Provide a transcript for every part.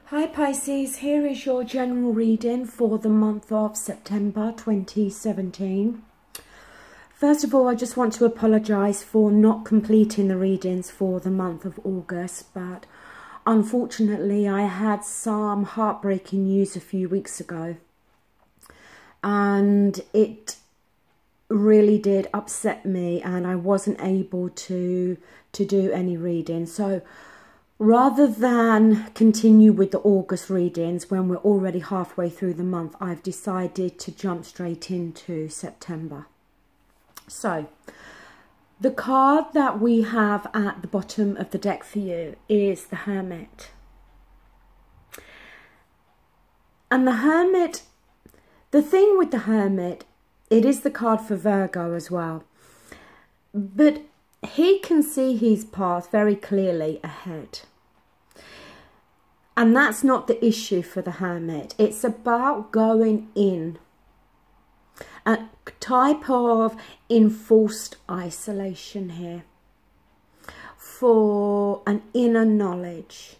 Hi Pisces, here is your general reading for the month of September 2017. First of all, I just want to apologise for not completing the readings for the month of August, but unfortunately I had some heartbreaking news a few weeks ago and it really did upset me and I wasn't able to do any reading. So rather than continue with the August readings when we're already halfway through the month, I've decided to jump straight into September. So, the card that we have at the bottom of the deck for you is the Hermit. And the Hermit, the thing with the Hermit, it is the card for Virgo as well. But he can see his path very clearly ahead. And that's not the issue for the Hermit. It's about going in. A type of enforced isolation here. For an inner knowledge.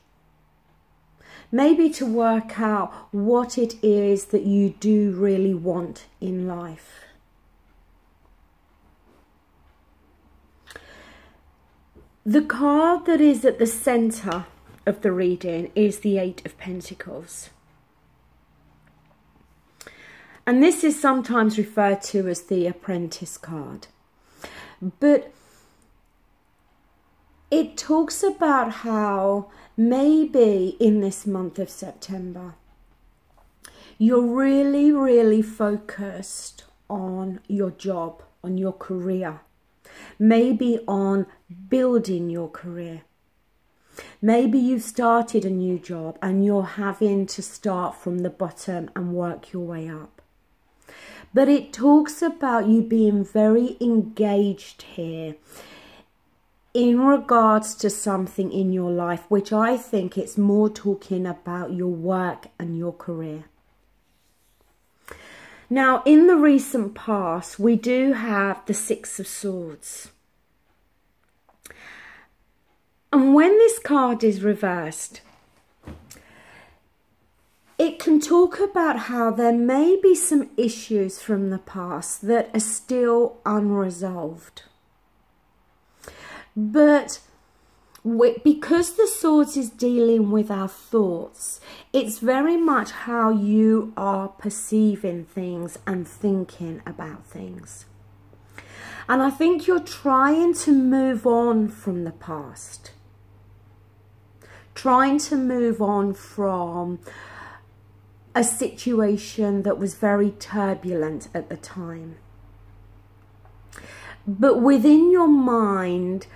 Maybe to work out what it is that you do really want in life. The card that is at the centre of the reading is the Eight of Pentacles. And this is sometimes referred to as the Apprentice card. But it talks about how maybe in this month of September, you're really focused on your job, on your career. Maybe on building your career. Maybe you've started a new job and you're having to start from the bottom and work your way up. But it talks about you being very engaged here in regards to something in your life, which I think it's more talking about your work and your career. Now, in the recent past, we do have the Six of Swords. And when this card is reversed, it can talk about how there may be some issues from the past that are still unresolved. But because the Swords is dealing with our thoughts, it's very much how you are perceiving things and thinking about things. And I think you're trying to move on from the past. Trying to move on from a situation that was very turbulent at the time. But within your mind,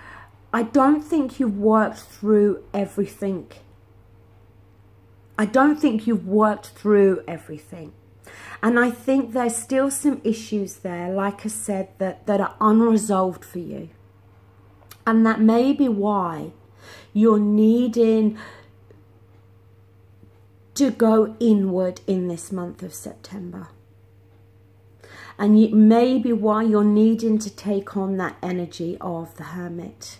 I don't think you've worked through everything. I don't think you've worked through everything. And I think there's still some issues there, like I said, that are unresolved for you. And that may be why you're needing to go inward in this month of September. And it may be why you're needing to take on that energy of the Hermit.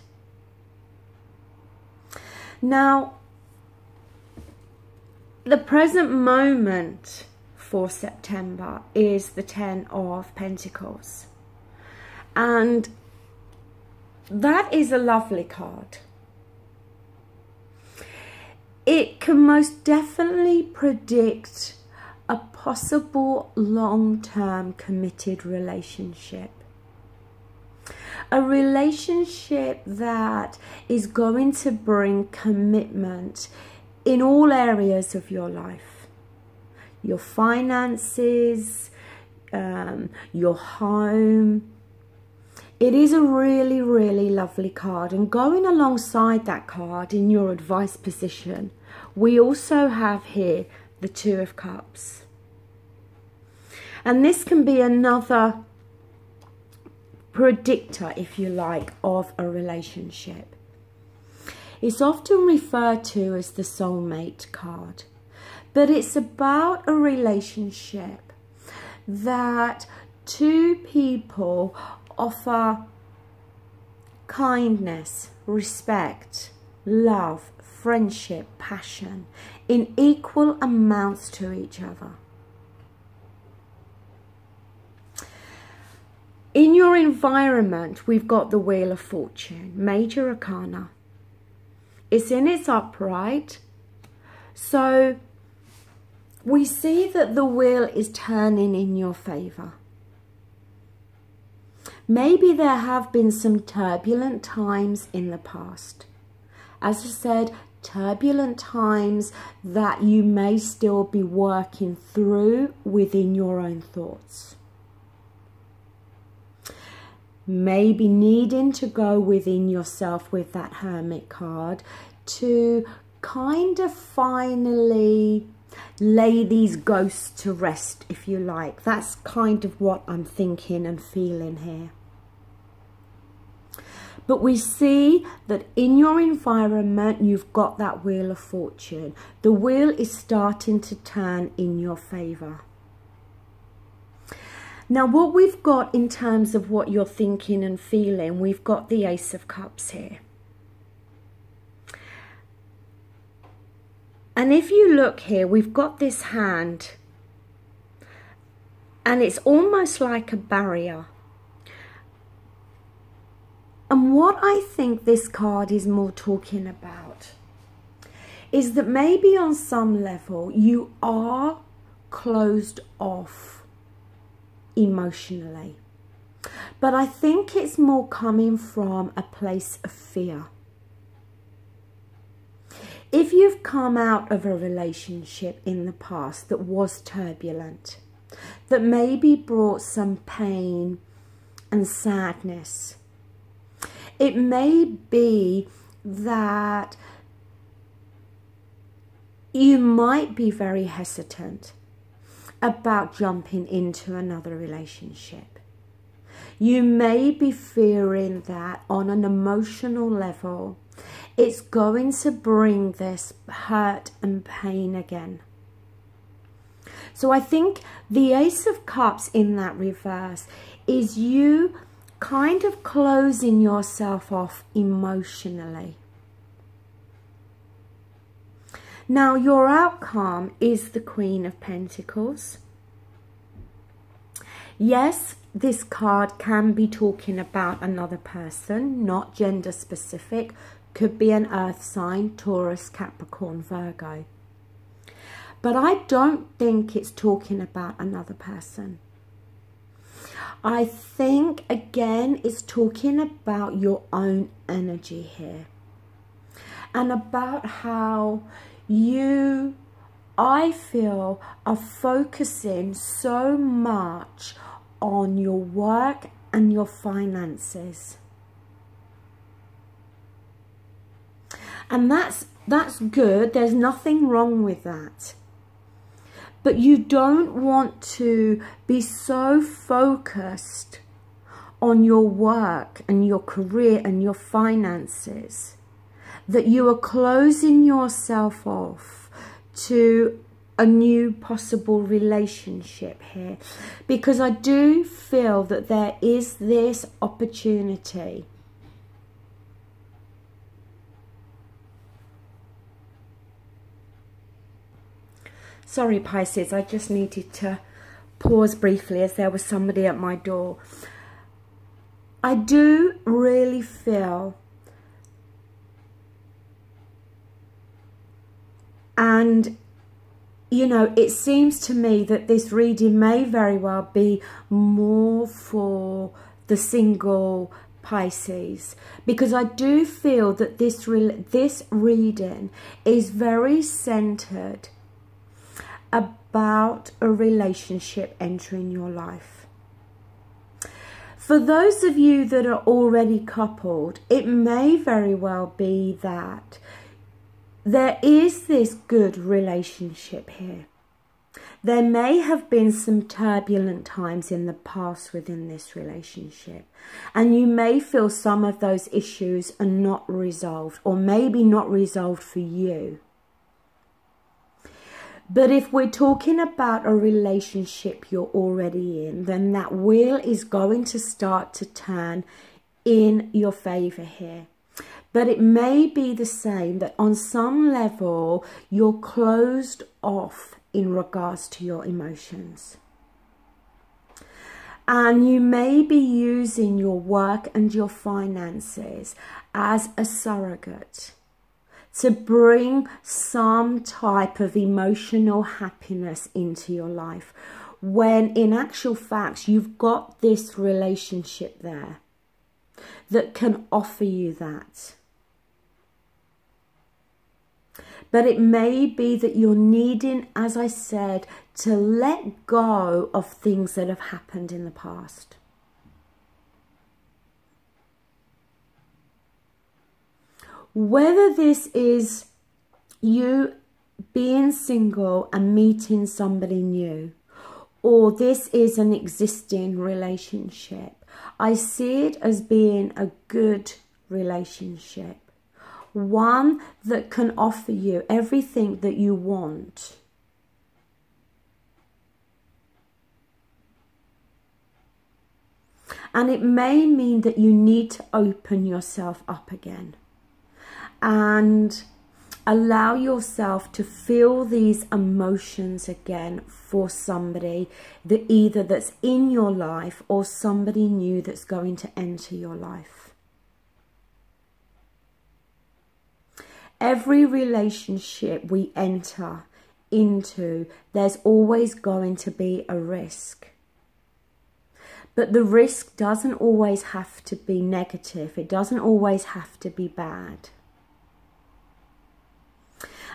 Now, the present moment for September is the Ten of Pentacles. And that is a lovely card. It can most definitely predict a possible long-term committed relationship. A relationship that is going to bring commitment in all areas of your life. Your finances, your home. It is a really lovely card. And going alongside that card in your advice position, we also have here the Two of Cups. And this can be another predictor, if you like, of a relationship. It's often referred to as the soulmate card. But it's about a relationship that two people offer kindness, respect, love, friendship, passion in equal amounts to each other. In your environment, we've got the Wheel of Fortune, Major Arcana. It's in its upright. So we see that the wheel is turning in your favour. Maybe there have been some turbulent times in the past. As I said, turbulent times that you may still be working through within your own thoughts. Maybe needing to go within yourself with that Hermit card to kind of finally lay these ghosts to rest, if you like. That's kind of what I'm thinking and feeling here. But we see that in your environment, you've got that Wheel of Fortune. The wheel is starting to turn in your favour. Now, what we've got in terms of what you're thinking and feeling, we've got the Ace of Cups here. And if you look here, we've got this hand. And it's almost like a barrier. And what I think this card is more talking about is that maybe on some level you are closed off emotionally, but I think it's more coming from a place of fear. If you've come out of a relationship in the past that was turbulent, that maybe brought some pain and sadness, it may be that you might be very hesitant about jumping into another relationship. You may be fearing that on an emotional level, it's going to bring this hurt and pain again. So I think the Ace of Cups in that reverse is you kind of closing yourself off emotionally. Now, your outcome is the Queen of Pentacles. Yes, this card can be talking about another person, not gender specific. Could be an earth sign, Taurus, Capricorn, Virgo. But I don't think it's talking about another person. I think, again, it's talking about your own energy here. And about how you, I feel, are focusing so much on your work and your finances. And that's good. There's nothing wrong with that. But you don't want to be so focused on your work and your career and your finances that you are closing yourself off to a new possible relationship here. Because I do feel that there is this opportunity Sorry, Pisces, I just needed to pause briefly as there was somebody at my door. I do really feel, and you know, it seems to me that this reading may very well be more for the single Pisces, because I do feel that this reading is very centered about a relationship entering your life. For those of you that are already coupled, it may very well be that there is this good relationship here. There may have been some turbulent times in the past within this relationship, and you may feel some of those issues are not resolved, or maybe not resolved for you. But if we're talking about a relationship you're already in, then that wheel is going to start to turn in your favour here. But it may be the same, that on some level you're closed off in regards to your emotions. And you may be using your work and your finances as a surrogate to bring some type of emotional happiness into your life, when in actual fact you've got this relationship there that can offer you that. But it may be that you're needing, as I said, to let go of things that have happened in the past. Whether this is you being single and meeting somebody new, or this is an existing relationship, I see it as being a good relationship. One that can offer you everything that you want. And it may mean that you need to open yourself up again and allow yourself to feel these emotions again for somebody that either that's in your life or somebody new that's going to enter your life. Every relationship we enter into, there's always going to be a risk. But the risk doesn't always have to be negative. It doesn't always have to be bad.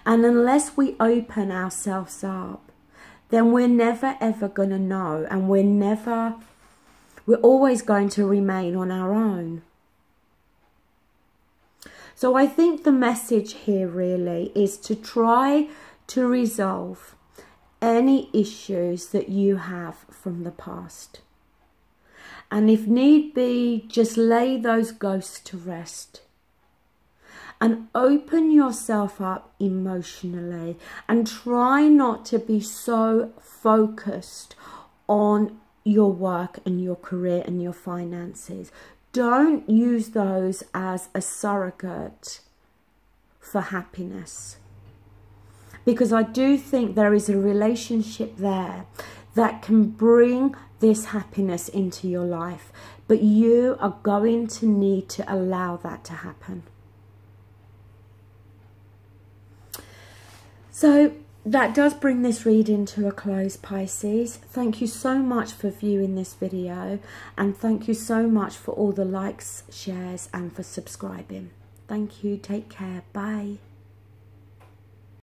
And unless we open ourselves up, then we're never ever going to know, and we're always going to remain on our own. So I think the message here really is to try to resolve any issues that you have from the past. And if need be, just lay those ghosts to rest. And open yourself up emotionally, and try not to be so focused on your work and your career and your finances. Don't use those as a surrogate for happiness. Because I do think there is a relationship there that can bring this happiness into your life. But you are going to need to allow that to happen. So that does bring this reading to a close, Pisces. Thank you so much for viewing this video, and thank you so much for all the likes, shares, and for subscribing. Thank you. Take care. Bye.